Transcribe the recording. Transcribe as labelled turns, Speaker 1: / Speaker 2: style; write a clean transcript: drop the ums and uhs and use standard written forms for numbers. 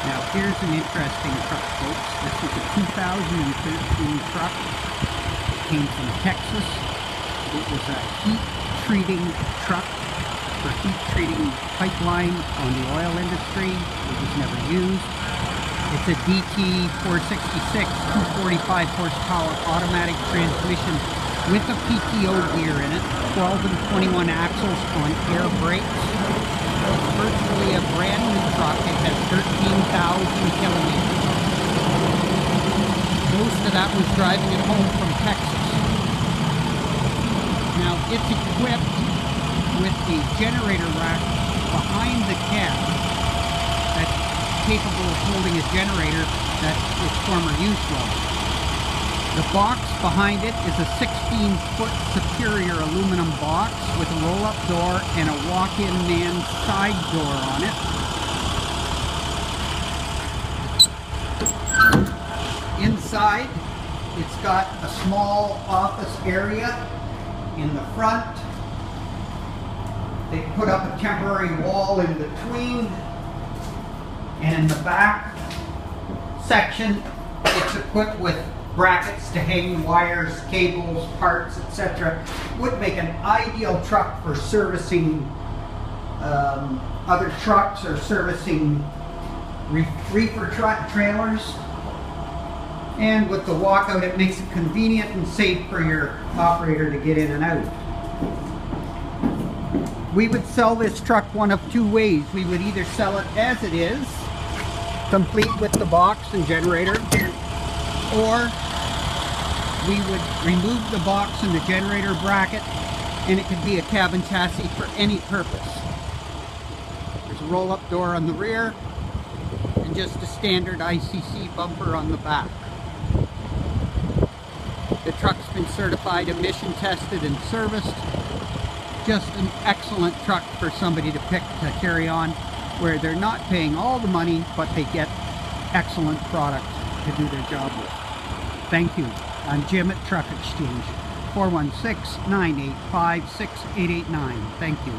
Speaker 1: Now here's an interesting truck, folks. This is a 2013 truck. It came from Texas. It was a heat treating truck for heat treating pipeline on the oil industry. It was never used. It's a DT 466 245 horsepower automatic transmission with a PTO gear in it, 12 and 21 axles on air brakes. It's virtually a brand new truck. It has 13,000 kilometers. Most of that was driving it home from Texas. Now it's equipped with the generator rack behind the cab that's capable of holding a generator that its former use was. The box behind it is a 16-foot Superior aluminum box with a roll-up door and a walk-in man side door on it. Inside, it's got a small office area in the front. They put up a temporary wall in between, and in the back section, it's equipped with brackets to hang wires, cables, parts, etc. Would make an ideal truck for servicing other trucks or servicing reefer trailers. And with the walkout, it makes it convenient and safe for your operator to get in and out. We would sell this truck one of two ways. We would either sell it as it is, complete with the box and generator, or we would remove the box and the generator bracket, and it could be a cabin chassis for any purpose. There's a roll-up door on the rear and just a standard ICC bumper on the back. The truck's been certified, emission tested, and serviced. Just an excellent truck for somebody to pick to carry on, where they're not paying all the money, but they get excellent product to do their job with. Thank you. I'm Jim at Truck Exchange, 416-985-6889. Thank you.